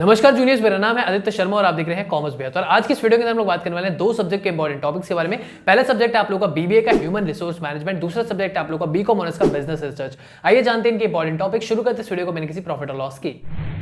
नमस्कार जूनियर्स, मेरा नाम है आदित्य शर्मा और आप देख रहे हैं कॉमर्स बेहतर। और आज की इस वीडियो के अंदर हम लोग बात करने वाले हैं दो सब्जेक्ट के इंपॉर्टेंट टॉपिक्स के बारे में। पहला सब्जेक्ट है आप लोगों का बीबीए का ह्यूमन रिसोर्स मैनेजमेंट, दूसरा सब्जेक्ट है आप लोगों का बीकॉम ऑनर्स का बिजनेस रिसर्च। आइए जानते हैं इनके इंपॉर्टेंट टॉपिक। शुरू करते इस वीडियो को मैंने किसी प्रॉफिट और लॉस की।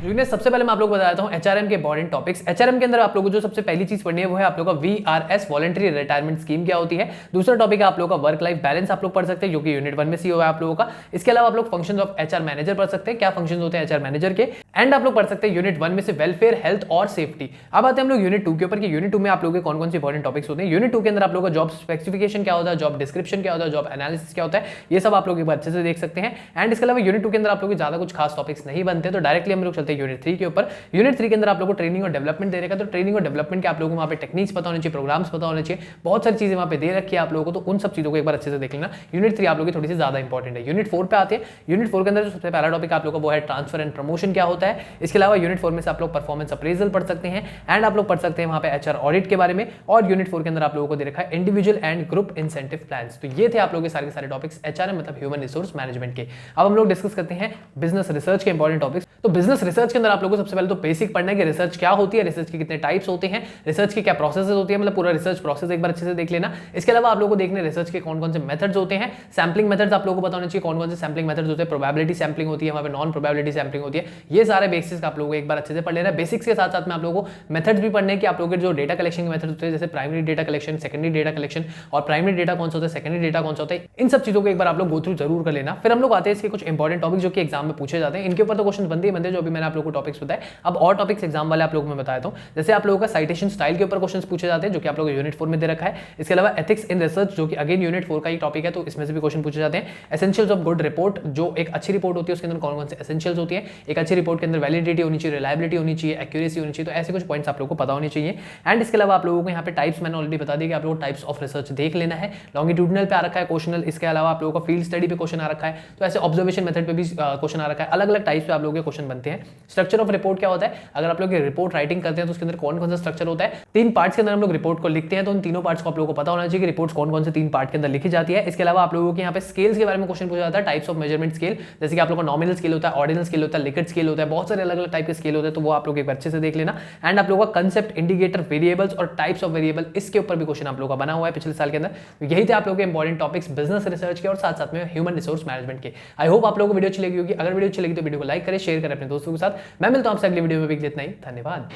जूनियर्स, सबसे पहले मैं आप लोग बताता हूं एचआरएम के इंपॉर्टेंट टॉपिक्स। एचआरएम के अंदर आप लोगों को जो सबसे पहली चीज पढ़नी है वो है आप लोगों का वीआरएस वॉलंटरी रिटायरमेंट स्कीम क्या होती है। दूसरा टॉपिक है आप लोगों का वर्क लाइफ बैलेंस आप लोग पढ़ सकते हैं जो कि यूनिट 1 में सी हुआ है आप लोगों का। इसके अलावा आप लोग फंक्शंस ऑफ एचआर मैनेजर पढ़ सकते हैं, क्या फंक्शंस होते हैं एचआर मैनेजर के। एंड आप लोग पढ़ सकते हैं यूनिट 1 में से वेलफेयर, हेल्थ और सेफ्टी। अब आते हैं हम लोग यूनिट 2 के ऊपर कि यूनिट 2 में आप लोगों के कौन कौन से इंपॉर्टेंट टॉपिक्स होते हैं। यूनिट 2 के अंदर आप लोगों का जॉब स्पेसिफिकेशन क्या होता है, जॉब डिस्क्रिप्शन क्या होता है, जॉब एनालिसिस क्या होता है, ये सब आप लोग एक बार अच्छे से देख सकते हैं। एंड इसके अलावा यूनिट 2 के अंदर आप लोग ज्यादा कुछ खास टॉपिक्स नहीं बनते, तो डायरेक्टली हम लोग चलते हैं यूनिट 3 के ऊपर। यूनिट 3 के अंदर आप लोगों को ट्रेनिंग और डेवलपमेंट दे रखा है, तो ट्रेनिंग और डेवलपमेंट के आप लोगों को वहाँ पे टेक्निक्स पता होने चाहिए, प्रोग्राम्स पता होने चाहिए, बहुत सारी चीजें वहाँ पे दे रखी है आप लोगों को, तो उन सब चीजों को एक बार अच्छे से देख लेना। यूनिट 3 आप लोगों की थोड़ी सी ज्यादा इंपॉर्टेंट है। यूनिट 4 पे आते हैं। यूनिट 4 के अंदर जो सबसे पहला टॉपिक आप लोगों को वो है ट्रांसफर एंड प्रमोशन क्या होता है। इसके अलावा यूनिट 4 में से आप लोग परफॉर्मेंस अप्रेजल पढ़ सकते हैं एंड आप लोग पढ़ सकते हैं वहाँ पे एचआर ऑडिट के बारे में। और यूनिट 4 के अंदर आप लोगों को दे रखा है individual and group incentive plans. तो ये थे आप लोगों के सारे टॉपिक्स एचआरएम मतलब ह्यूमन रिसोर्स मैनेजमेंट के। अब हम लोग डिस्कस करते हैं बिजनेस रिसर्च के इंपॉर्टेंट टॉपिक्स। तो बिजनेस रिसर्च के अंदर आप लोगों को सबसे पहले तो बेसिक पढ़ना है कि रिसर्च क्या होती है, रिसर्च के कितने टाइप्स होते हैं, रिसर्च की क्या प्रोसेसेस होती है, मतलब पूरा रिसर्च प्रोसेस एक बार अच्छे से देख लेना। इसके अलावा आप लोगों को देखने रिसर्च के कौन कौन से मेथड्स होते हैं, सैम्पलिंग मेथड्स आप लोगों को पता होने चाहिए, कौन कौन से सैम्पलिंग मेथड्स होते हैं, प्रोबेबिलिटी सैम्पलिंग होती है, वहां पे नॉन प्रोबेबिलिटी सैम्पलिंग होती है। ये सारे बेसिक्स आप लोगों को एक बार अच्छे से पढ़ लेना है। बेसिक्स के साथ साथ में आप लोगों को मेथड्स भी पढ़ने हैं कि आप लोगों के जो डेटा कलेक्शन के मेथड्स होते हैं, जैसे primary data collection, secondary data collection, और प्राइमरी डेटा कौन सा होता है, सेकेंडरी डेटा कौन सा होता है, इन सब चीजों को एक बार आप लोग गो थ्रू जरूर कर लेना। फिर हम लोग आते हैं इसके कुछ इंपॉर्टेंट टॉपिक जो कि एग्जाम में पूछे जाते हैं। इनके ऊपर तो क्वेश्चन बनते ही बनते हैं जो भी मैंने आप लोगों को टॉपिक्स बताए। अब और टॉपिक्स एग्जाम वाले आप लोगों को मैं बताता हूं, जैसे आप लोगों का साइटेशन स्टाइल के ऊपर क्वेश्चंस पूछे जाते हैं जो कि आप लोगों को यूनिट 4 में दे रखा है। इसके अलावा एथिक्स इन रिसर्च जो कि अगेन यूनिट 4 का ही टॉपिक है, तो इसमें से भी क्वेश्चन पूछे जाते हैं। एसेंशियल्स ऑफ गुड रिपोर्ट, जो एक अच्छी रिपोर्ट होती है उसके अंदर कौन कौन से एसेंशियल्स होती है। एक अच्छी रिपोर्ट के अंदर वैलिडिटी होनी चाहिए, रिलायबिलिटी होनी चाहिए, एक्यूरेसी होनी चाहिए, तो ऐसे कुछ पॉइंट्स आप लोगों को पता होनी चाहिए। एंड इसके अलावा आप लोगों को यहाँ पे टाइप्स मैंने ऑलरेडी बता दिया कि आप लोगों को टाइप्स ऑफ रिसर्च देख लेना है। लॉन्गिट्यूडनल पे आ रखा है क्वेश्चन, इसके अलावा आप लोगों का फील्ड स्टडी पे क्वेश्चन आ रखा है, तो ऐसे ऑब्जर्वेशन मेथड पे भी क्वेश्चन आ रखा है। अलग अलग टाइप्स पे आप लोगों के क्वेश्चन बनते हैं। स्ट्रक्चर ऑफ रिपोर्ट क्या होता है, अगर आप लोग रिपोर्ट राइटिंग करते हैं तो उसके अंदर कौन कौन सा स्ट्रक्चर होता है। 3 पार्ट्स के अंदर हम लोग रिपोर्ट को लिखते हैं, तो उन तीनों पार्ट्स को आप लोगों को पता होना चाहिए कि रिपोर्ट्स कौन कौन से 3 पार्ट के अंदर लिखी जाती है। इसके अलावा आप लोगों के यहाँ पे स्केल्स के बारे में क्वेश्चन पूछा जाता है, टाइप्स ऑफ मेजरमेंट स्केल, जैसे कि आप लोगों को नॉमिनल स्केल होता है, ऑर्डिनल स्केल होता है, लिकट स्केल होता है, बहुत सारे अलग अलग टाइप के स्केल होते हैं, तो वो आप लोग एक बार अच्छे से देख लेना। एंड आप लोगों का कंसेप्ट, इंडिकेटर, वेरिएबल्स और टाइप्स ऑफ वेरिएबल, इसके ऊपर भी क्वेश्चन आप लोगों का बना हुआ है पिछले साल के अंदर। तो यही थे आप लोगों के इंपॉर्टेंट टॉपिक्स बिजनेस रिसर्च के और साथ साथ में ह्यूमन रिसोर्स मैनेजमेंट के। आई होप आप लोगों को वीडियो अच्छी लगी होगी। अगर वीडियो अच्छी लगी तो वीडियो को लाइक करें, शेयर करें अपने दोस्तों के साथ। मैं मिलता हूं आपसे अगली वीडियो में भी, इतना ही, धन्यवाद।